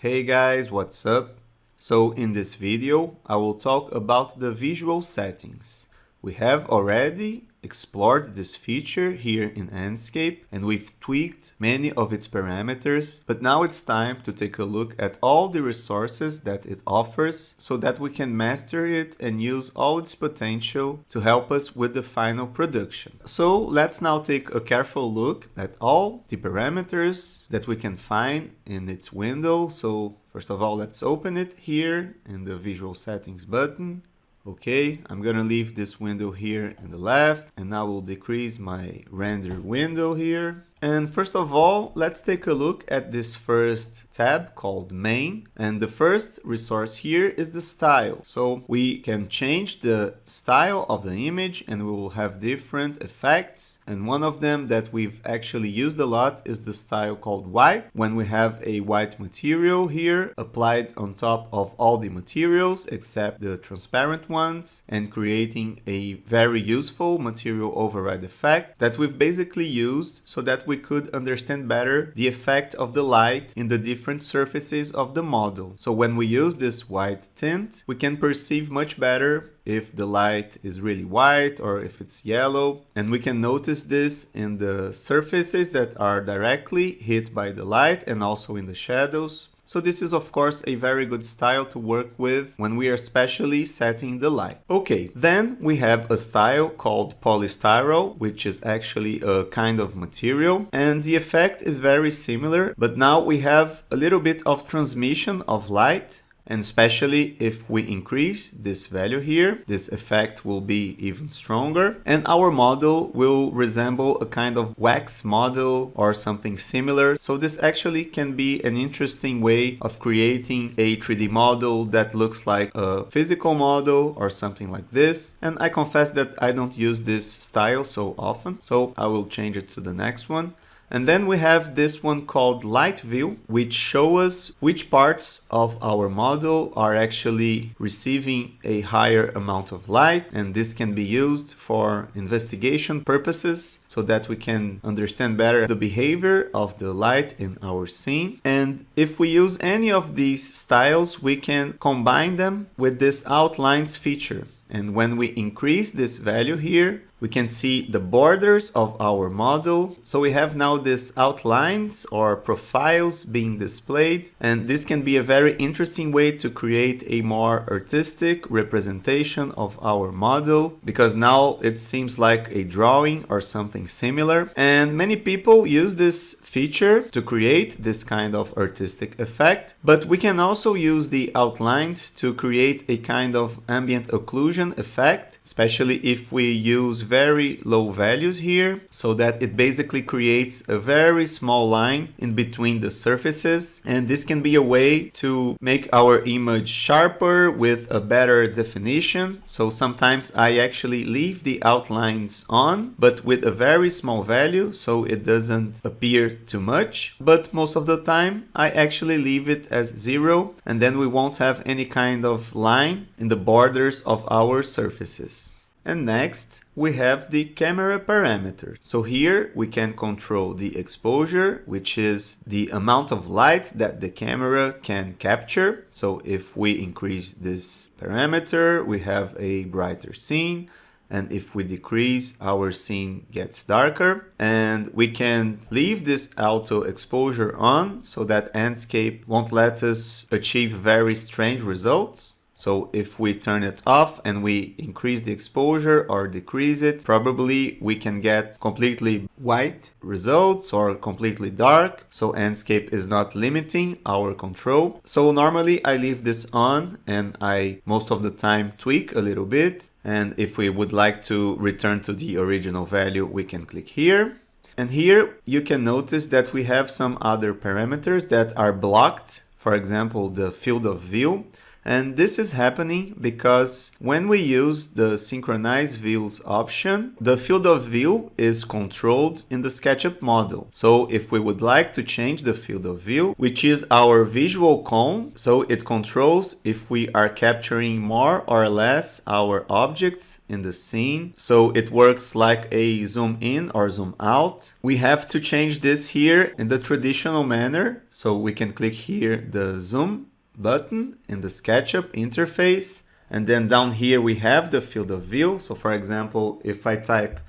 Hey guys, what's up? So in this video, I will talk about the visual settings. We have already explored this feature here in Enscape and we've tweaked many of its parameters, but now it's time to take a look at all the resources that it offers so that we can master it and use all its potential to help us with the final production. So let's now take a careful look at all the parameters that we can find in its window. So first of all, let's open it here in the visual settings button. Okay, I'm gonna leave this window here in the left, and I will decrease my render window here. And first of all, let's take a look at this first tab called Main. And the first resource here is the style. So we can change the style of the image and we will have different effects. And one of them that we've actually used a lot is the style called white. When we have a white material here applied on top of all the materials except the transparent ones, and creating a very useful material override effect that we've basically used so that we could understand better the effect of the light in the different surfaces of the model. So when we use this white tint, we can perceive much better if the light is really white or if it's yellow. And we can notice this in the surfaces that are directly hit by the light and also in the shadows. So this is of course a very good style to work with when we are especially setting the light. Okay, then we have a style called polystyrol, which is actually a kind of material, and the effect is very similar, but now we have a little bit of transmission of light. And especially if we increase this value here, this effect will be even stronger. And our model will resemble a kind of wax model or something similar. So this actually can be an interesting way of creating a 3D model that looks like a physical model or something like this. And I confess that I don't use this style so often, so I will change it to the next one. And then we have this one called Light View, which shows us which parts of our model are actually receiving a higher amount of light. And this can be used for investigation purposes so that we can understand better the behavior of the light in our scene. And if we use any of these styles, we can combine them with this outlines feature. And when we increase this value here, we can see the borders of our model. So we have now these outlines or profiles being displayed. And this can be a very interesting way to create a more artistic representation of our model, because now it seems like a drawing or something similar. And many people use this feature to create this kind of artistic effect. But we can also use the outlines to create a kind of ambient occlusion effect, especially if we use very low values here, so that it basically creates a very small line in between the surfaces. And this can be a way to make our image sharper with a better definition. So sometimes I actually leave the outlines on, but with a very small value, so it doesn't appear too much. But most of the time I actually leave it as 0, and then we won't have any kind of line in the borders of our surfaces. And next, we have the camera parameter. So here we can control the exposure, which is the amount of light that the camera can capture. So if we increase this parameter, we have a brighter scene. And if we decrease, our scene gets darker. And we can leave this auto exposure on so that Enscape won't let us achieve very strange results. So if we turn it off and we increase the exposure or decrease it, probably we can get completely white results or completely dark. So Enscape is not limiting our control. So normally I leave this on and I most of the time tweak a little bit. And if we would like to return to the original value, we can click here. And here you can notice that we have some other parameters that are blocked. For example, the field of view. And this is happening because when we use the synchronize views option, the field of view is controlled in the SketchUp model. So if we would like to change the field of view, which is our visual cone, so it controls if we are capturing more or less our objects in the scene. So it works like a zoom in or zoom out. We have to change this here in the traditional manner. So we can click here the zoom button in the SketchUp interface, and then down here we have the field of view. So for example, if I type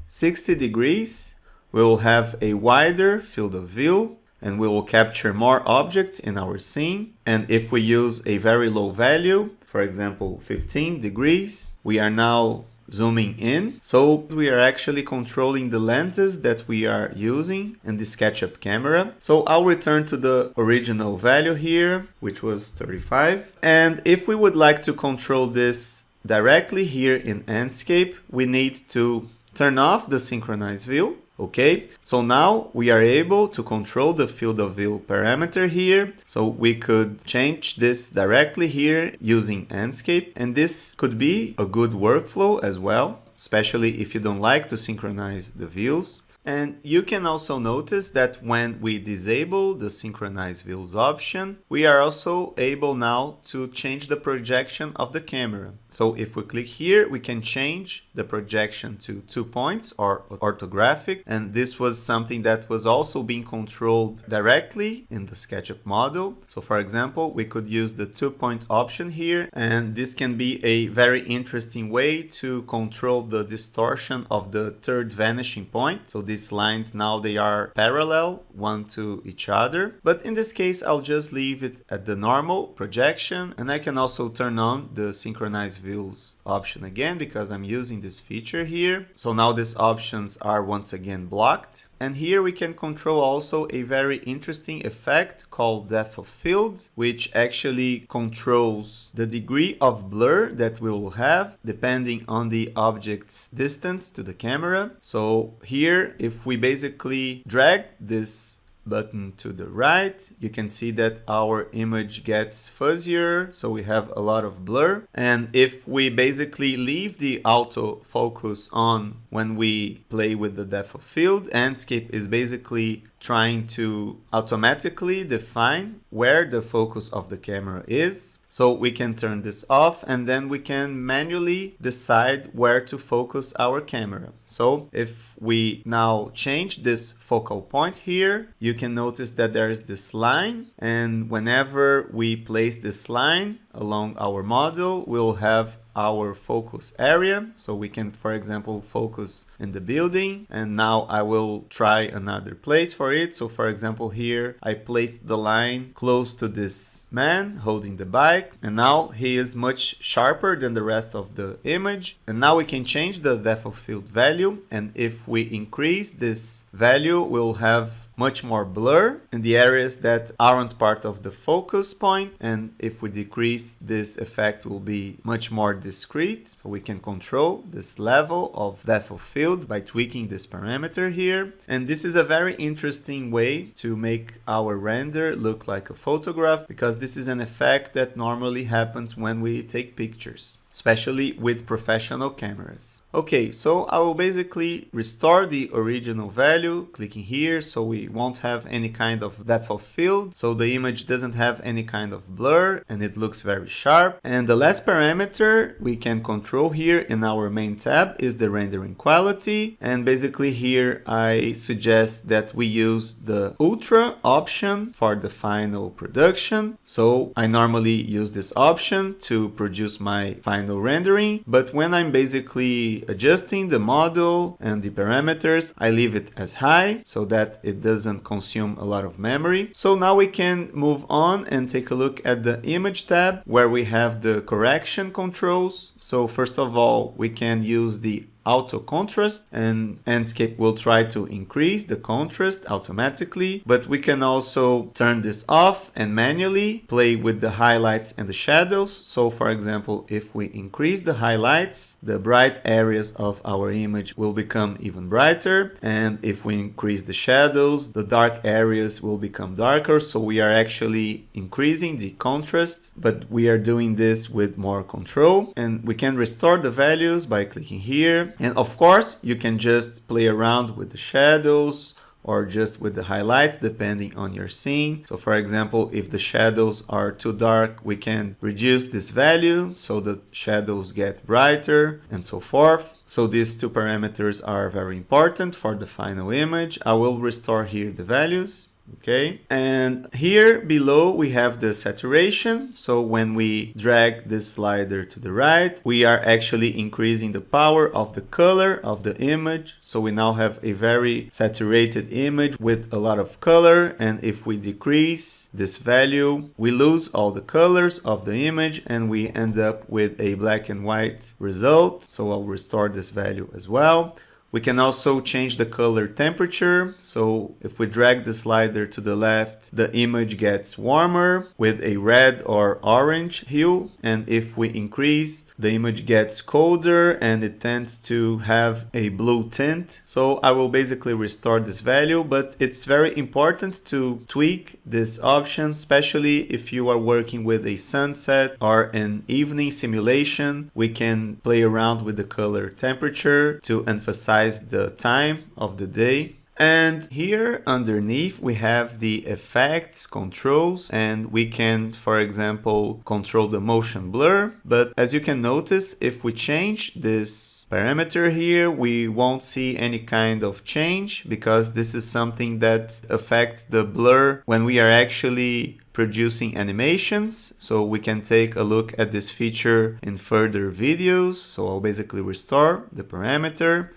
60 degrees, we will have a wider field of view and we will capture more objects in our scene. And if we use a very low value, for example 15 degrees, we are now zooming in. So we are actually controlling the lenses that we are using in the SketchUp camera. So I'll return to the original value here, which was 35. And if we would like to control this directly here in Enscape, we need to turn off the synchronize view. Okay, so now we are able to control the field of view parameter here. So we could change this directly here using Enscape, and this could be a good workflow as well, especially if you don't like to synchronize the views. And you can also notice that when we disable the synchronize views option, we are also able now to change the projection of the camera. So if we click here, we can change the projection to 2 points or orthographic. And this was something that was also being controlled directly in the SketchUp model. So for example, we could use the 2-point option here, and this can be a very interesting way to control the distortion of the third vanishing point. So these lines now, they are parallel one to each other, but in this case I'll just leave it at the normal projection, and I can also turn on the synchronize views option again because I'm using this feature here. So now these options are once again blocked, and here we can control also a very interesting effect called depth of field, which actually controls the degree of blur that we will have depending on the object's distance to the camera. So here, if we basically drag this button to the right, you can see that our image gets fuzzier, so we have a lot of blur. And if we basically leave the auto focus on when we play with the depth of field, Enscape is basically trying to automatically define where the focus of the camera is. So we can turn this off, and then we can manually decide where to focus our camera. So if we now change this focal point here, you can notice that there is this line, and whenever we place this line along our model, we'll have our focus area. So we can, for example, focus in the building, and now I will try another place for it. So for example, here I placed the line close to this man holding the bike, and now he is much sharper than the rest of the image. And now we can change the depth of field value, and if we increase this value, we'll have much more blur in the areas that aren't part of the focus point, and if we decrease, this effect will be much more discrete. So we can control this level of depth of field by tweaking this parameter here. And this is a very interesting way to make our render look like a photograph, because this is an effect that normally happens when we take pictures, especially with professional cameras. Okay, so I will basically restore the original value, clicking here, so we won't have any kind of depth of field, so the image doesn't have any kind of blur, and it looks very sharp. And the last parameter we can control here in our main tab is the rendering quality, and basically here I suggest that we use the ultra option for the final production. So I normally use this option to produce my final rendering, but when I'm basically adjusting the model and the parameters, I leave it as high so that it doesn't consume a lot of memory. So now we can move on and take a look at the image tab, where we have the correction controls. So first of all, we can use the auto contrast, and Enscape will try to increase the contrast automatically, but we can also turn this off and manually play with the highlights and the shadows. So for example, if we increase the highlights, the bright areas of our image will become even brighter, and if we increase the shadows, the dark areas will become darker. So we are actually increasing the contrast, but we are doing this with more control, and we can restore the values by clicking here. And of course, you can just play around with the shadows or just with the highlights depending on your scene. So for example, if the shadows are too dark, we can reduce this value so the shadows get brighter and so forth. So these two parameters are very important for the final image. I will restore here the values. Okay, and here below we have the saturation. So when we drag this slider to the right, we are actually increasing the power of the color of the image. So we now have a very saturated image with a lot of color, and if we decrease this value, we lose all the colors of the image and we end up with a black and white result. So I'll restore this value as well. We can also change the color temperature. So if we drag the slider to the left, the image gets warmer with a red or orange hue. And if we increase, the image gets colder and it tends to have a blue tint. So I will basically restore this value, but it's very important to tweak this option, especially if you are working with a sunset or an evening simulation. We can play around with the color temperature to emphasize the time of the day. And here underneath we have the effects controls, and we can, for example, control the motion blur. But as you can notice, if we change this parameter here, we won't see any kind of change because this is something that affects the blur when we are actually producing animations. So we can take a look at this feature in further videos. So I'll basically restore the parameter.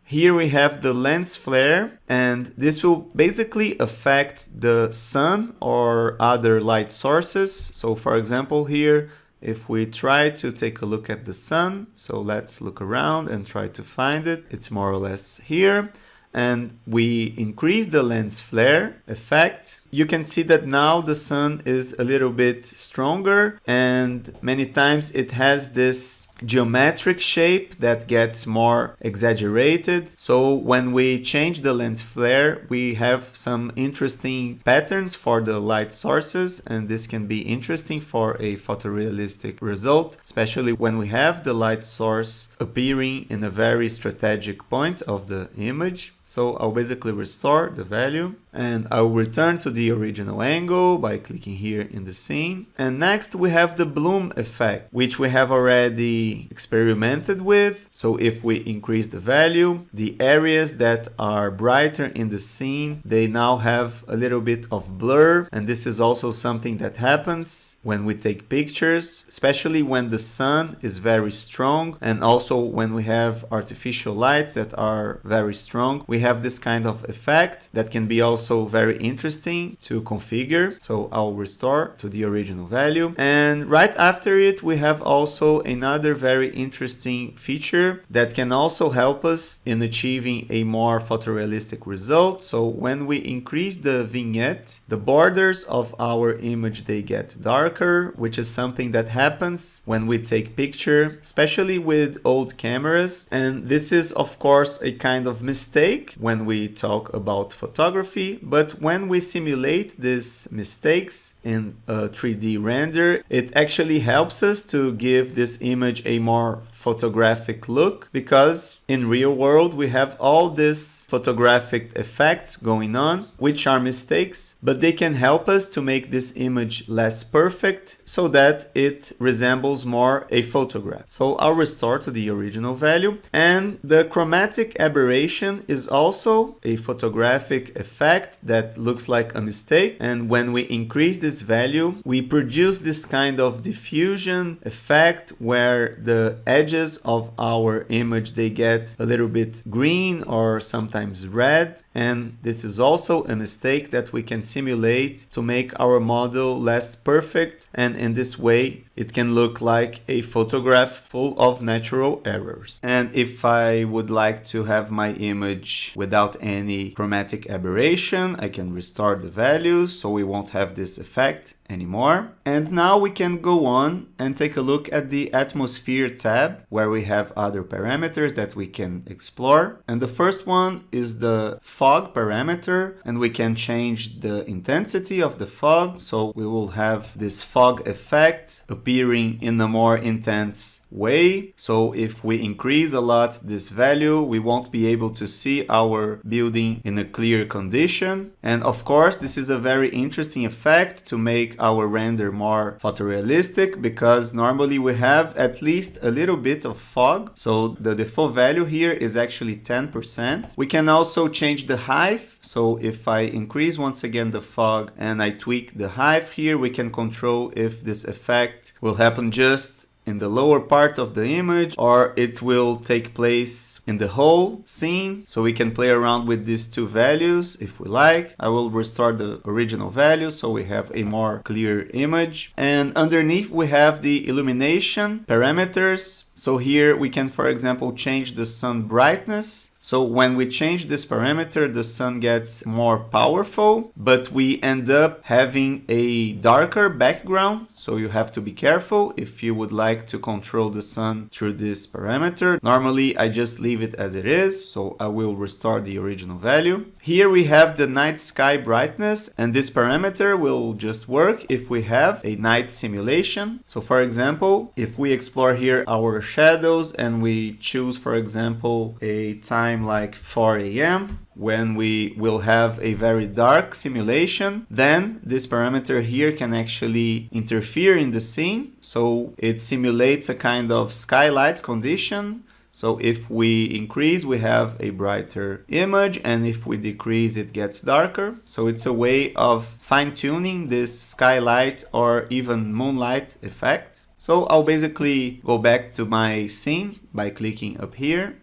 Here we have the lens flare, and this will basically affect the sun or other light sources. So for example here, if we try to take a look at the sun, so let's look around and try to find it. It's more or less here. And we increase the lens flare effect, you can see that now the sun is a little bit stronger, and many times it has this geometric shape that gets more exaggerated. So when we change the lens flare, we have some interesting patterns for the light sources, and this can be interesting for a photorealistic result, especially when we have the light source appearing in a very strategic point of the image. So I'll basically restore the value, and I'll return to the original angle by clicking here in the scene. And next we have the bloom effect, which we have already experimented with. So if we increase the value, the areas that are brighter in the scene, they now have a little bit of blur. And this is also something that happens when we take pictures, especially when the sun is very strong, and also when we have artificial lights that are very strong. We have this kind of effect that can be also very interesting to configure. So I'll restore to the original value. And right after it, we have also another very interesting feature that can also help us in achieving a more photorealistic result. So when we increase the vignette, the borders of our image, they get darker, which is something that happens when we take picture, especially with old cameras. And this is of course a kind of mistake when we talk about photography, but when we simulate these mistakes in a 3D render, it actually helps us to give this image a more photographic look, because in real world we have all these photographic effects going on, which are mistakes, but they can help us to make this image less perfect so that it resembles more a photograph. So I'll restore to the original value, and the chromatic aberration is also a photographic effect that looks like a mistake, and when we increase this value, we produce this kind of diffusion effect where the edges of our image, they get a little bit green or sometimes red, and this is also a mistake that we can simulate to make our model less perfect, and in this way it can look like a photograph full of natural errors. And if I would like to have my image without any chromatic aberration, I can restore the values so we won't have this effect anymore. And now we can go on and take a look at the atmosphere tab, where we have other parameters that we can explore. And the first one is the fog parameter, and we can change the intensity of the fog, so we will have this fog effect appearing in a more intense way. So if we increase a lot this value, we won't be able to see our building in a clear condition. And of course, this is a very interesting effect to make our render more photorealistic, because normally we have at least a little bit of fog. So the default value here is actually 10%. We can also change the height. So if I increase once again the fog and I tweak the height here, we can control if this effect will happen just in the lower part of the image or it will take place in the whole scene. So we can play around with these two values if we like. I will restore the original value so we have a more clear image. And underneath we have the illumination parameters. So here we can, for example, change the sun brightness. So when we change this parameter, the sun gets more powerful, but we end up having a darker background. So you have to be careful if you would like to control the sun through this parameter. Normally, I just leave it as it is, so I will restore the original value. Here we have the night sky brightness, and this parameter will just work if we have a night simulation. So for example, if we explore here our shadows and we choose, for example, a time like 4 a.m. when we will have a very dark simulation, then this parameter here can actually interfere in the scene. So it simulates a kind of skylight condition. So if we increase, we have a brighter image, and if we decrease, it gets darker. So it's a way of fine-tuning this skylight or even moonlight effect. So I'll basically go back to my scene by clicking up here.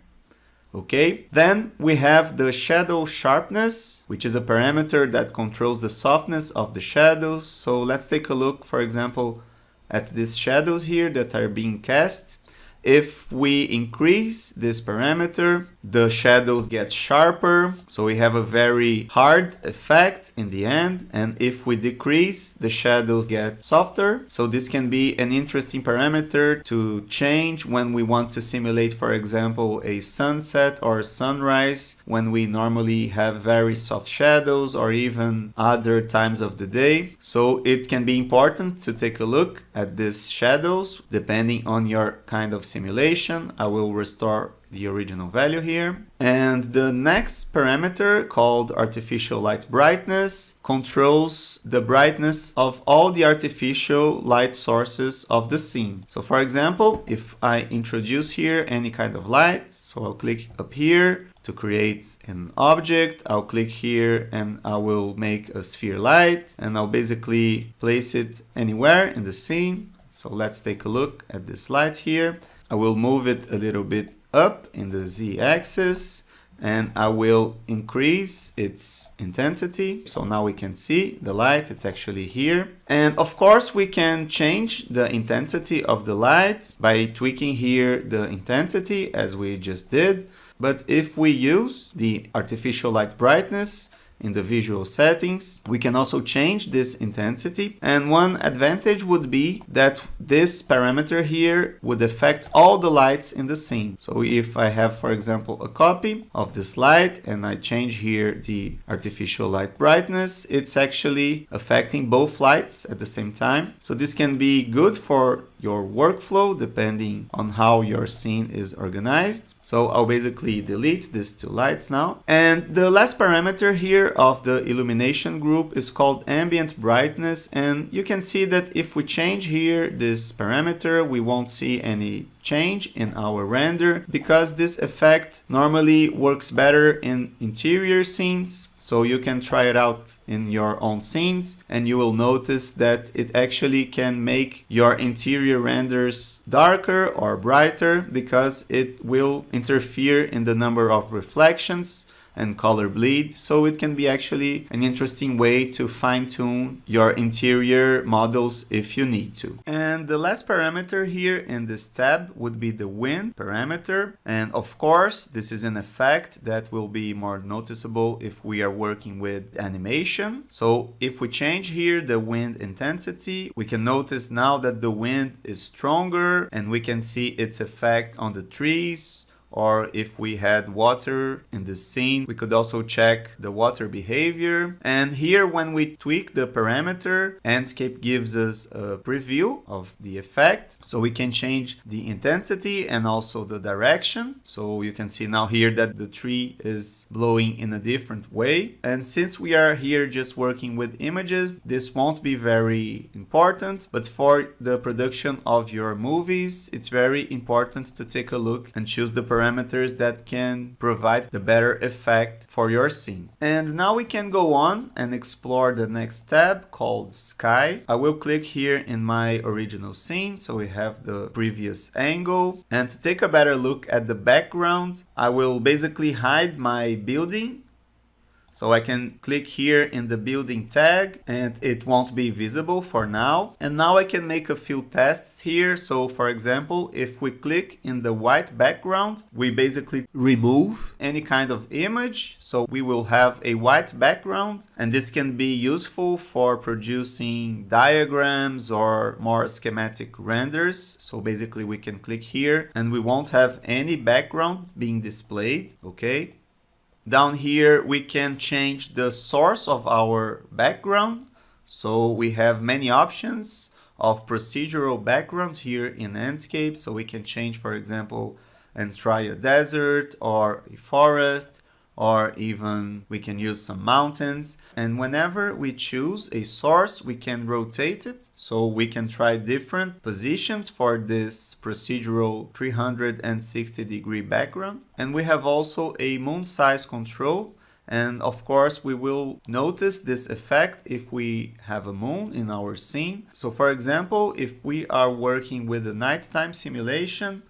Okay, then we have the shadow sharpness, which is a parameter that controls the softness of the shadows. So let's take a look, for example, at these shadows here that are being cast. If we increase this parameter, the shadows get sharper, so we have a very hard effect in the end. And if we decrease, the shadows get softer. So this can be an interesting parameter to change when we want to simulate, for example, a sunset or sunrise, when we normally have very soft shadows, or even other times of the day. So it can be important to take a look at these shadows depending on your kind of simulation. I will restore the original value here. And the next parameter, called artificial light brightness, controls the brightness of all the artificial light sources of the scene. So for example, if I introduce here any kind of light, so I'll click up here to create an object, I'll click here and I will make a sphere light, and I'll basically place it anywhere in the scene. So let's take a look at this light here. I will move it a little bit up in the z-axis, and I will increase its intensity. So now we can see the light, it's actually here. And of course we can change the intensity of the light by tweaking here the intensity as we just did. But if we use the artificial light brightness in the visual settings, we can also change this intensity. And one advantage would be that this parameter here would affect all the lights in the scene. So if I have, for example, a copy of this light and I change here the artificial light brightness, it's actually affecting both lights at the same time. So this can be good for your workflow depending on how your scene is organized. So I'll basically delete these two lights now. And the last parameter here of the illumination group is called ambient brightness. And you can see that if we change here this parameter, we won't see any change in our render, because this effect normally works better in interior scenes. So you can try it out in your own scenes and you will notice that it actually can make your interior renders darker or brighter, because it will interfere in the number of reflections and color bleed. So it can be actually an interesting way to fine-tune your interior models if you need to. And the last parameter here in this tab would be the wind parameter. And of course, this is an effect that will be more noticeable if we are working with animation. So if we change here the wind intensity, we can notice now that the wind is stronger and we can see its effect on the trees. Or if we had water in the scene, we could also check the water behavior. And here when we tweak the parameter, Enscape gives us a preview of the effect. So we can change the intensity and also the direction. So you can see now here that the tree is blowing in a different way. And since we are here just working with images, this won't be very important. But for the production of your movies, it's very important to take a look and choose the parameters that can provide the better effect for your scene. And now we can go on and explore the next tab called Sky. I will click here in my original scene, so we have the previous angle. And to take a better look at the background, I will basically hide my building. So I can click here in the building tag and it won't be visible for now. And now I can make a few tests here. So for example, if we click in the white background, we basically remove any kind of image. So we will have a white background, and this can be useful for producing diagrams or more schematic renders. So basically we can click here and we won't have any background being displayed. Okay. Down here, we can change the source of our background. So we have many options of procedural backgrounds here in Enscape. So we can change, for example, and try a desert or a forest, or even we can use some mountains. And whenever we choose a source, we can rotate it. So we can try different positions for this procedural 360-degree background. And we have also a moon size control. And of course, we will notice this effect if we have a moon in our scene. So for example, if we are working with a nighttime simulation,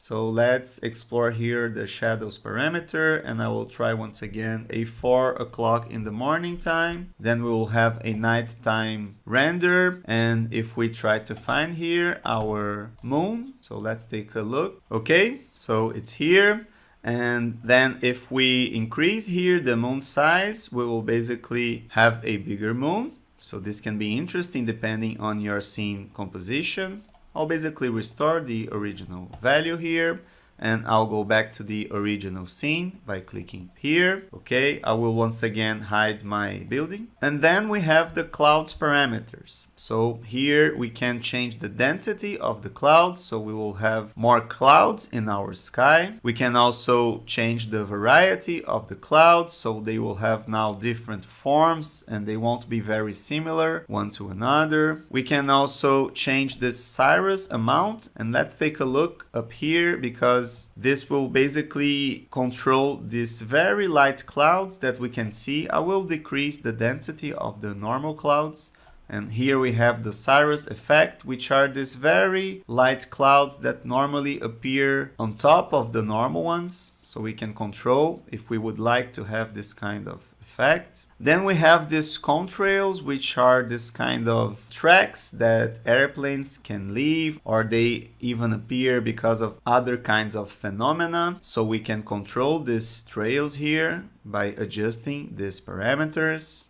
so let's explore here the shadows parameter, and I will try once again a 4 o'clock in the morning time. Then we will have a nighttime render. And if we try to find here our moon, so let's take a look. Okay, so it's here. And then if we increase here the moon size, we will basically have a bigger moon. So this can be interesting depending on your scene composition. I'll basically restore the original value here, and I'll go back to the original scene by clicking here. Okay, I will once again hide my building. And then we have the clouds parameters. So here we can change the density of the clouds, so we will have more clouds in our sky. We can also change the variety of the clouds, so they will have now different forms and they won't be very similar one to another. We can also change the cirrus amount, and let's take a look up here because this will basically control these very light clouds that we can see. I will decrease the density of the normal clouds. And here we have the cirrus effect, which are these very light clouds that normally appear on top of the normal ones. So we can control if we would like to have this kind of effect. Then we have these contrails, which are this kind of tracks that airplanes can leave, or they even appear because of other kinds of phenomena. So we can control these trails here by adjusting these parameters.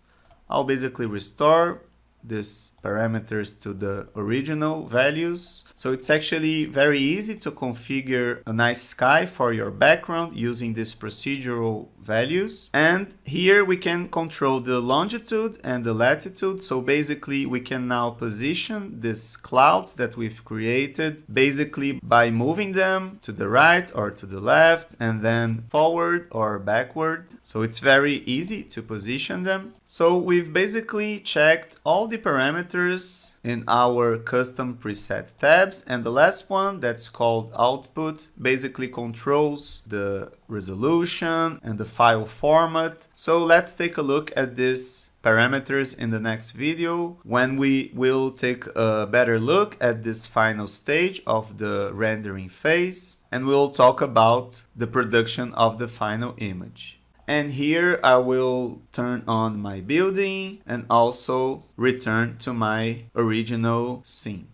I'll basically restore these parameters to the original values. So it's actually very easy to configure a nice sky for your background using these procedural values. And here we can control the longitude and the latitude. So basically we can now position these clouds that we've created basically by moving them to the right or to the left and then forward or backward. So it's very easy to position them. So we've basically checked all the parameters in our custom preset tabs, and the last one, that's called output, basically controls the resolution and the file format. So let's take a look at these parameters in the next video when we will take a better look at this final stage of the rendering phase, and we'll talk about the production of the final image. And here I will turn on my building and also return to my original scene.